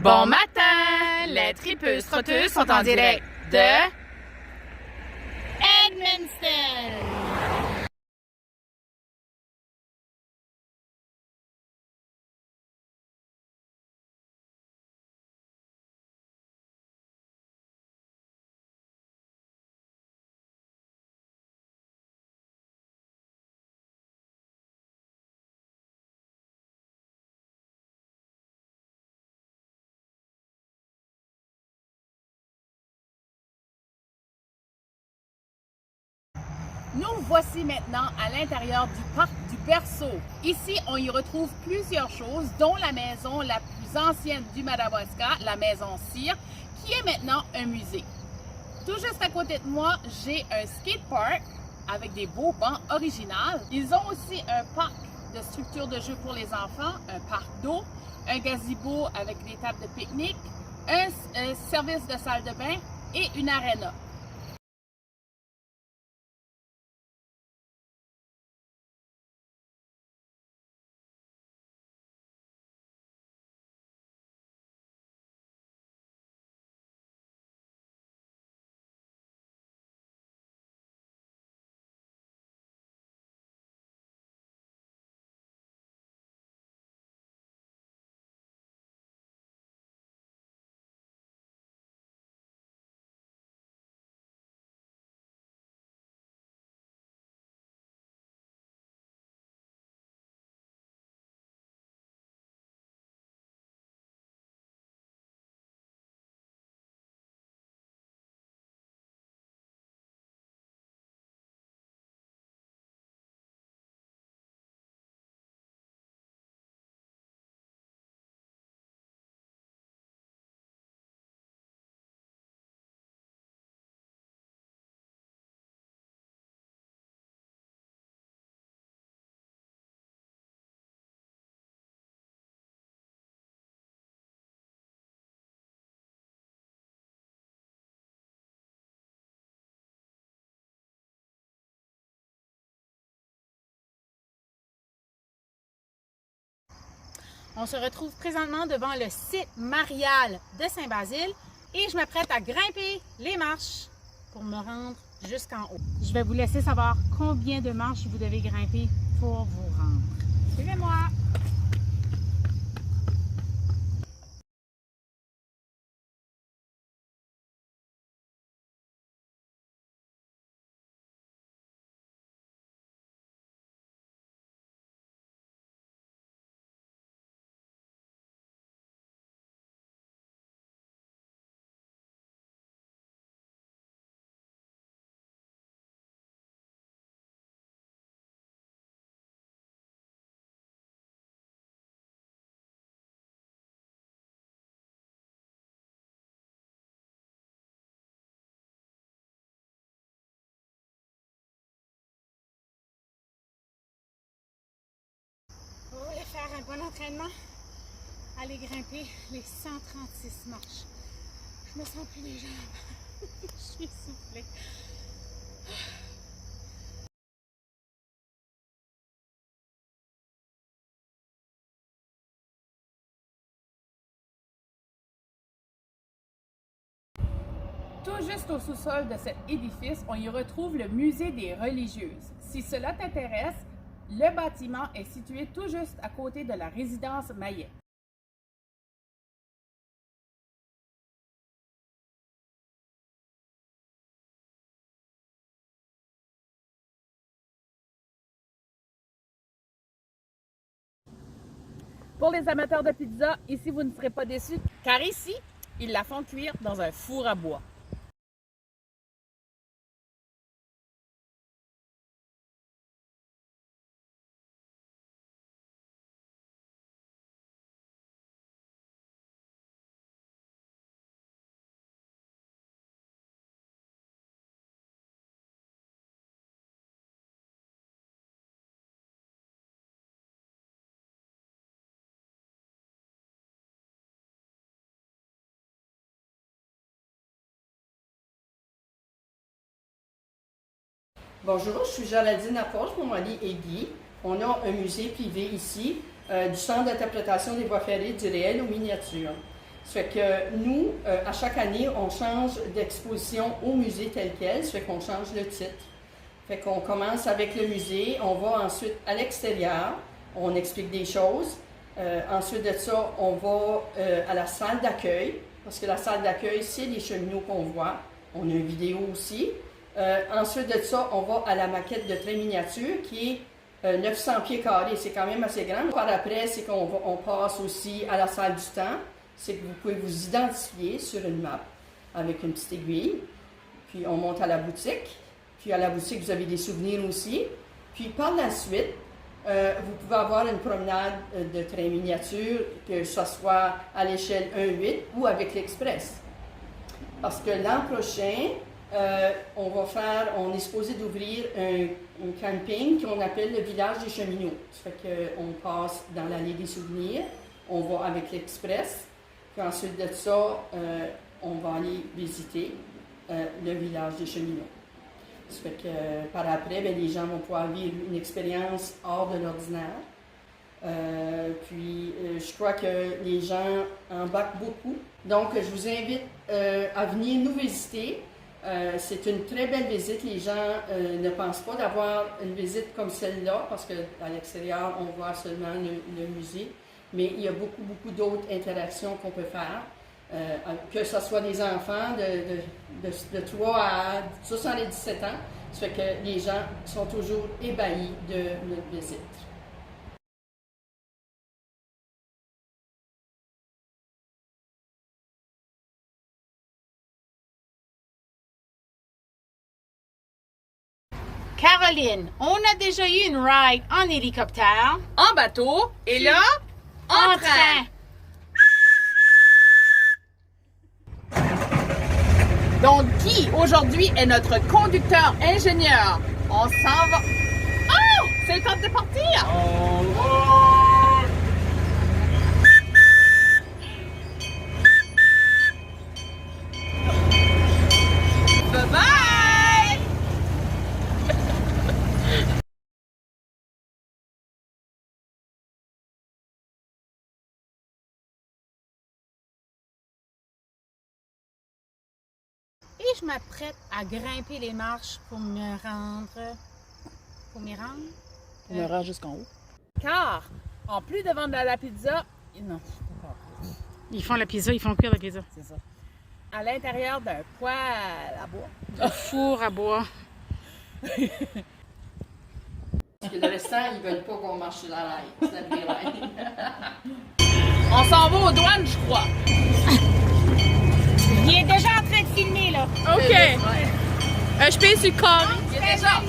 Bon matin! Les tripeuses trotteuses sont en direct de Edmundston! Nous voici maintenant à l'intérieur du parc du Berceau. Ici, on y retrouve plusieurs choses, dont la maison la plus ancienne du Madawaska, la maison Cyr, qui est maintenant un musée. Tout juste à côté de moi, j'ai un skatepark avec des beaux bancs originaux. Ils ont aussi un parc de structures de jeux pour les enfants, un parc d'eau, un gazebo avec des tables de pique-nique, un service de salle de bain et une aréna. On se retrouve présentement devant le site marial de Saint-Basile et je m'apprête à grimper les marches pour me rendre jusqu'en haut. Je vais vous laisser savoir combien de marches vous devez grimper pour vous rendre. Suivez-moi! On va faire un bon entraînement. Aller grimper les 136 marches. Je me sens plus les jambes. Je suis essoufflée. Tout juste au sous-sol de cet édifice, on y retrouve le musée des religieuses. Si cela t'intéresse, le bâtiment est situé tout juste à côté de la résidence Mayet. Pour les amateurs de pizza, ici vous ne serez pas déçus, car ici, ils la font cuire dans un four à bois. Bonjour, je suis Geraldine Laporte, mon mari est Guy. On a un musée privé ici, du Centre d'interprétation des voies ferrées du réel aux miniatures. Ça fait que nous, à chaque année, on change d'exposition au musée tel quel. Ça fait qu'on change le titre. Fait qu'on commence avec le musée, on va ensuite à l'extérieur, on explique des choses. Ensuite de ça, on va à la salle d'accueil, parce que la salle d'accueil, c'est les cheminots qu'on voit. On a une vidéo aussi. Ensuite de ça, on va à la maquette de train miniature qui est 900 pieds carrés. C'est quand même assez grand. Par après, c'est qu'on passe aussi à la salle du temps. C'est que vous pouvez vous identifier sur une map avec une petite aiguille. Puis on monte à la boutique. Puis à la boutique, vous avez des souvenirs aussi. Puis par la suite, vous pouvez avoir une promenade de train miniature, que ce soit à l'échelle 1-8 ou avec l'Express. Parce que l'an prochain, on est supposé d'ouvrir un camping qu'on appelle le village des cheminots. Ça fait qu'on passe dans l'allée des souvenirs, on va avec l'Express, puis ensuite de ça, on va aller visiter le village des cheminots. Ça fait que par après, bien, les gens vont pouvoir vivre une expérience hors de l'ordinaire. Je crois que les gens embarquent beaucoup. Donc, je vous invite à venir nous visiter. C'est une très belle visite. Les gens ne pensent pas d'avoir une visite comme celle-là, parce qu'à l'extérieur, on voit seulement le musée. Mais il y a beaucoup, beaucoup d'autres interactions qu'on peut faire. Que ce soit des enfants de 3 à 77 ans, ça fait que les gens sont toujours ébahis de notre visite. Caroline, on a déjà eu une ride en hélicoptère, En bateau. Et là, en train. Donc, qui aujourd'hui est notre conducteur ingénieur? On s'en va. Oh! C'est le temps de partir! Bye bye! et je m'apprête à grimper les marches pour me rendre. Pour m'y rendre? Pour me rendre jusqu'en haut. Car, en plus de vendre la pizza, non, Ils font la pizza, ils font cuire la pizza. C'est ça. à l'intérieur d'un poêle à bois. Un four à bois. Parce que le restant, ils veulent pas qu'on marche sur la rail. C'est la vraie rail. On s'en va aux douanes, je crois. Il est déjà en train de filmer, là. OK. Je paye sur le corps. Il est déjà.